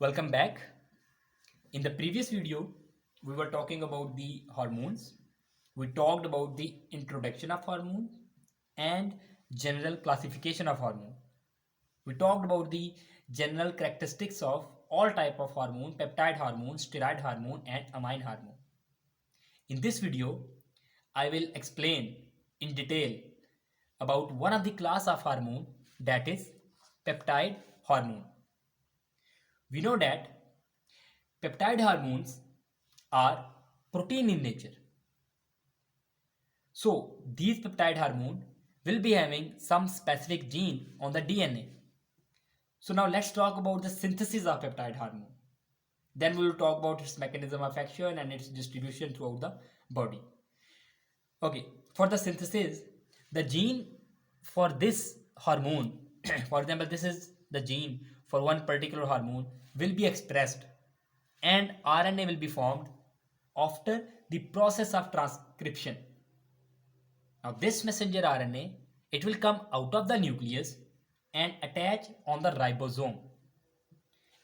Welcome back. In the previous video, we were talking about the hormones. We talked about the introduction of hormone and general classification of hormone. We talked about the general characteristics of all type of hormone, peptide hormone, steroid hormone and amine hormone. In this video, I will explain in detail about one of the class of hormone, that is peptide hormone. We know that peptide hormones are protein in nature. So these peptide hormone will be having some specific gene on the DNA. So now let's talk about the synthesis of peptide hormone. Then we will talk about its mechanism of action and its distribution throughout the body. Okay, for the synthesis, the gene for this hormone, for example, this is the gene for one particular hormone, will be expressed and RNA will be formed after the process of transcription. Now this messenger RNA, it will come out of the nucleus and attach on the ribosome,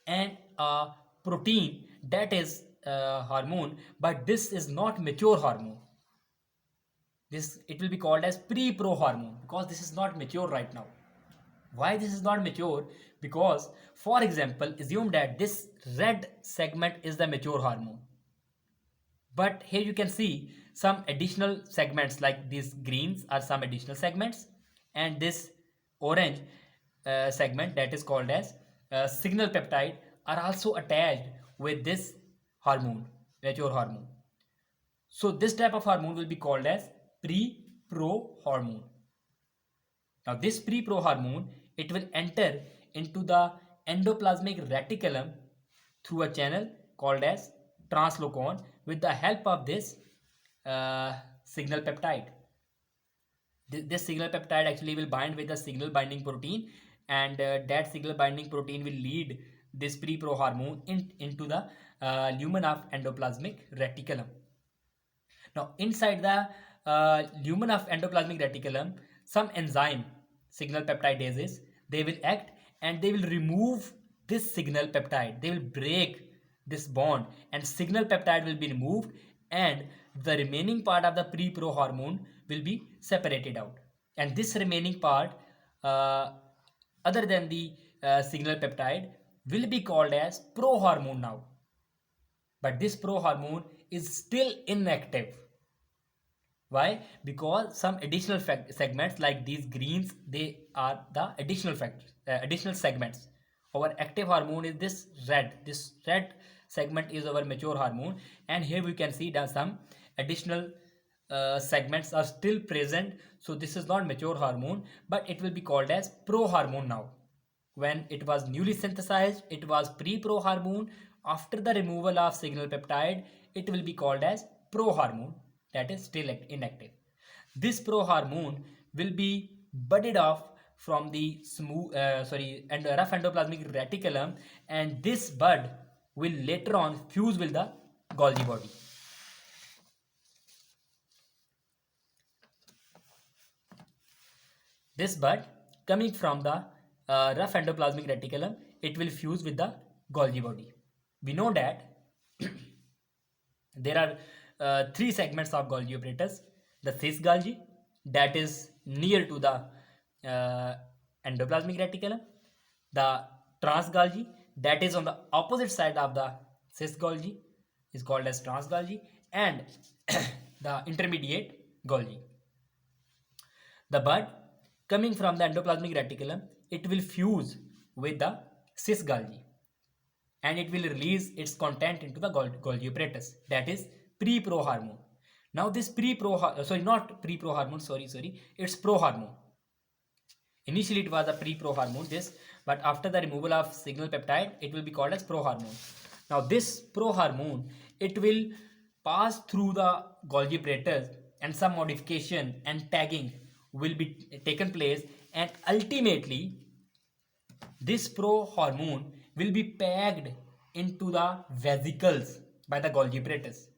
and a protein, that is hormone, but this is not mature hormone. This, it will be called as pre-pro hormone because this is not mature right now. Why this is not mature? Because, for example, assume that this red segment is the mature hormone, but here you can see some additional segments, like these greens are some additional segments, and this orange segment, that is called as signal peptide, are also attached with this hormone, mature hormone. So this type of hormone will be called as pre-pro hormone. Now this pre-pro hormone, it will enter into the endoplasmic reticulum through a channel called as translocon with the help of this signal peptide. This signal peptide actually will bind with the signal binding protein, and that signal binding protein will lead this pre-pro hormone into the lumen of endoplasmic reticulum. Now inside the lumen of endoplasmic reticulum, some enzyme, signal peptidases, they will act and they will remove this signal peptide. They will break this bond and signal peptide will be removed, and the remaining part of the pre-pro hormone will be separated out. And this remaining part, other than the signal peptide, will be called as pro hormone now. But this pro hormone is still inactive. Why? Because some additional segments like these greens, they are the additional segments. Our active hormone is this red. This red segment is our mature hormone, and here we can see that some additional segments are still present. So this is not mature hormone, but it will be called as pro hormone now. When it was newly synthesized, it was pre-pro hormone. After the removal of signal peptide, it will be called as pro hormone, that is still inactive. This pro hormone will be budded off from the rough endoplasmic reticulum, and this bud will later on fuse with the Golgi body. This bud coming from the rough endoplasmic reticulum, it will fuse with the Golgi body. We know that there are three segments of Golgi apparatus: the cis Golgi, that is near to the endoplasmic reticulum; the trans Golgi, that is on the opposite side of the cis Golgi, is called as trans Golgi; and the intermediate Golgi. The bud coming from the endoplasmic reticulum, it will fuse with the cis Golgi, and it will release its content into the Golgi apparatus, that is pre-pro hormone. Now this it's pro hormone. Initially it was a pre-pro hormone, but after the removal of signal peptide, it will be called as pro hormone. Now this pro hormone, it will pass through the Golgi apparatus, and some modification and tagging will be taken place, and ultimately this pro hormone will be packed into the vesicles by the Golgi apparatus.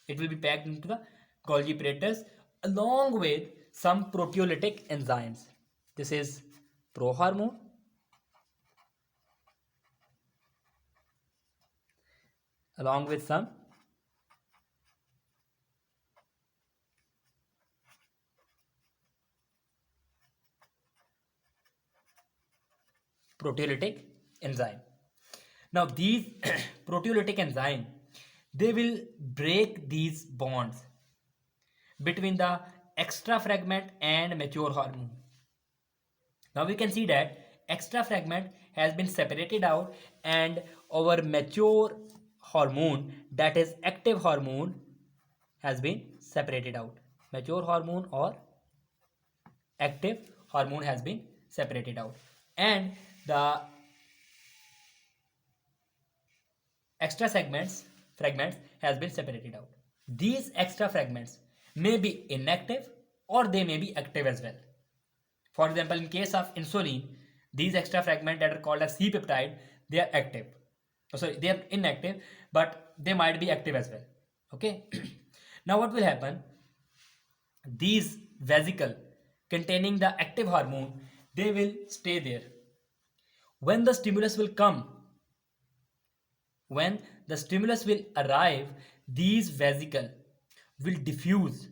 It will be packed into the Golgi apparatus along with some proteolytic enzymes. This is pro hormone, along with some proteolytic enzyme. Now these proteolytic enzyme, they will break these bonds between the extra fragment and mature hormone. Now we can see that extra fragment has been separated out and our mature hormone, that is active hormone, has been separated out. Mature hormone or active hormone has been separated out, and the extra fragments has been separated out. These extra fragments may be inactive or they may be active as well. For example, in case of insulin, these extra fragments that are called as C-peptide, they are active. Sorry, they are inactive, but they might be active as well. Okay. Now what will happen? These vesicle containing the active hormone, they will stay there. When the stimulus will come, when the stimulus will arrive, these vesicle will diffuse,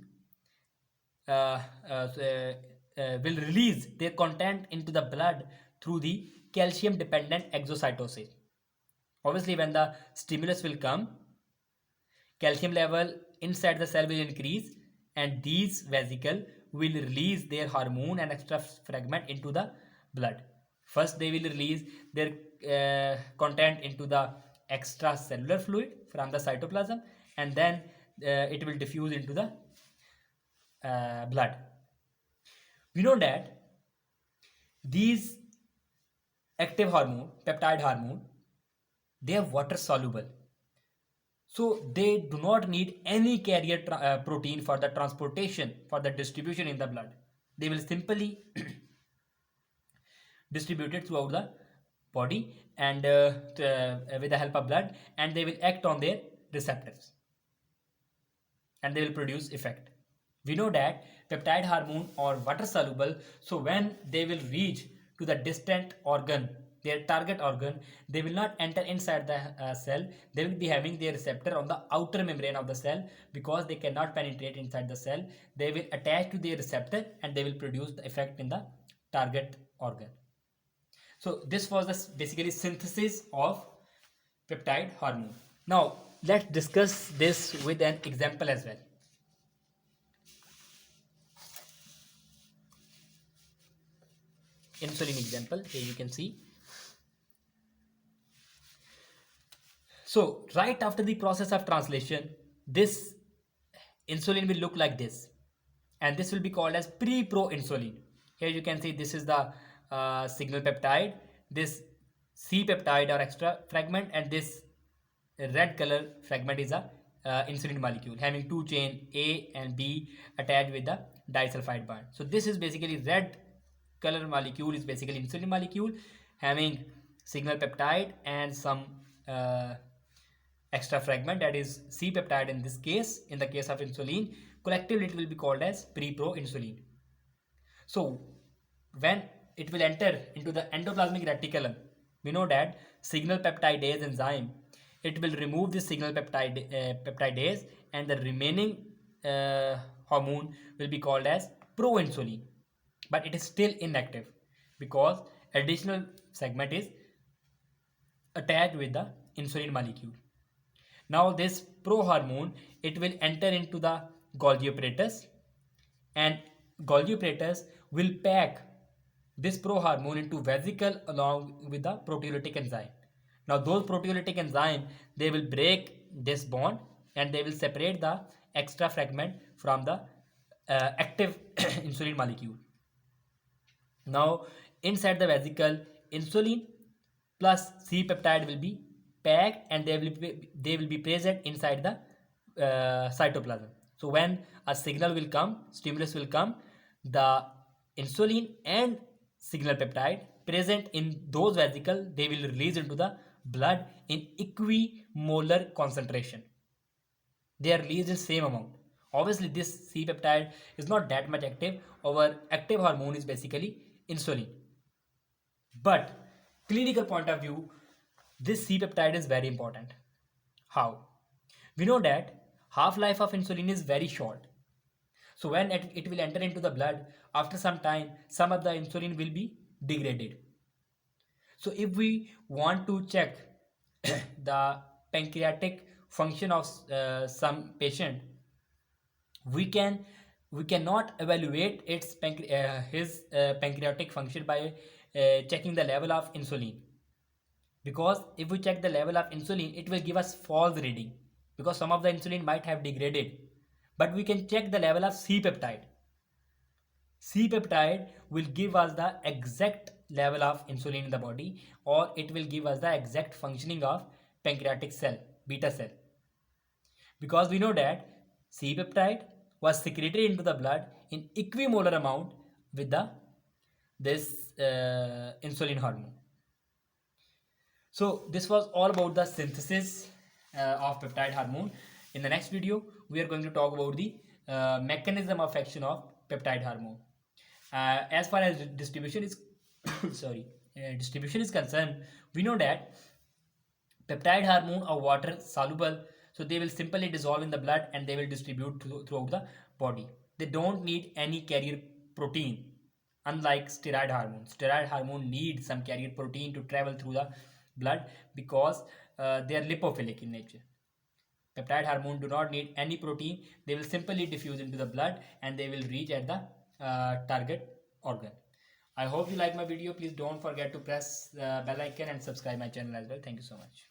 uh, uh, uh, will release their content into the blood through the calcium dependent exocytosis. Obviously, when the stimulus will come, calcium level inside the cell will increase and these vesicle will release their hormone and extra fragment into the blood. First, they will release their content into the extracellular fluid from the cytoplasm, and then it will diffuse into the blood. We know that these active hormone, peptide hormone, they are water soluble, so they do not need any carrier protein for the transportation, for the distribution in the blood. They will simply distribute it throughout the body and with the help of blood, and they will act on their receptors and they will produce effect. We know that peptide hormone are water soluble, so when they will reach to the distant organ, their target organ, they will not enter inside the cell. They will be having their receptor on the outer membrane of the cell. Because they cannot penetrate inside the cell, they will attach to their receptor and they will produce the effect in the target organ. So this was the basically synthesis of peptide hormone. Now let's discuss this with an example as well. Insulin example, here you can see. So right after the process of translation, this insulin will look like this, and this will be called as pre-proinsulin. Here you can see this is the signal peptide, this C peptide or extra fragment, and this red color fragment is a insulin molecule having two chain A and B attached with the disulfide bond. So this is basically red color molecule is basically insulin molecule having signal peptide and some extra fragment, that is C peptide in this case. In the case of insulin, collectively it will be called as pre-proinsulin. So when it will enter into the endoplasmic reticulum, we know that signal peptidase enzyme, it will remove this signal peptidase, and the remaining hormone will be called as proinsulin, but it is still inactive because additional segment is attached with the insulin molecule. Now this prohormone, it will enter into the Golgi apparatus, and Golgi apparatus will pack this prohormone into vesicle along with the proteolytic enzyme. Now those proteolytic enzyme, they will break this bond and they will separate the extra fragment from the active insulin molecule. Now inside the vesicle, insulin plus C peptide will be packed and they will be present inside the cytoplasm. So when a signal will come, stimulus will come, the insulin and signal peptide present in those vesicles, they will release into the blood in equimolar concentration. They are released in same amount. Obviously this C peptide is not that much active. Our active hormone is basically insulin, but clinical point of view, this C peptide is very important. How? We know that half-life of insulin is very short. So when it will enter into the blood, after some time, some of the insulin will be degraded. So if we want to check the pancreatic function of some patient, we can we cannot evaluate his pancreatic function by checking the level of insulin, because if we check the level of insulin it will give us false reading, because some of the insulin might have degraded. But we can check the level of c-peptide. C-peptide will give us the exact level of insulin in the body, or it will give us the exact functioning of pancreatic cell, beta cell. Because we know that C-peptide was secreted into the blood in equimolar amount with this insulin hormone. So this was all about the synthesis of peptide hormone. In the next video, we are going to talk about the mechanism of action of peptide hormone. As far as distribution is distribution is concerned, we know that peptide hormone are water soluble, so they will simply dissolve in the blood and they will distribute throughout the body. They don't need any carrier protein, unlike steroid hormone. Steroid hormone needs some carrier protein to travel through the blood, because they are lipophilic in nature. Peptide hormone do not need any protein. They will simply diffuse into the blood and they will reach at the target organ. I hope you like my video. Please don't forget to press the bell icon and subscribe my channel as well. Thank you so much.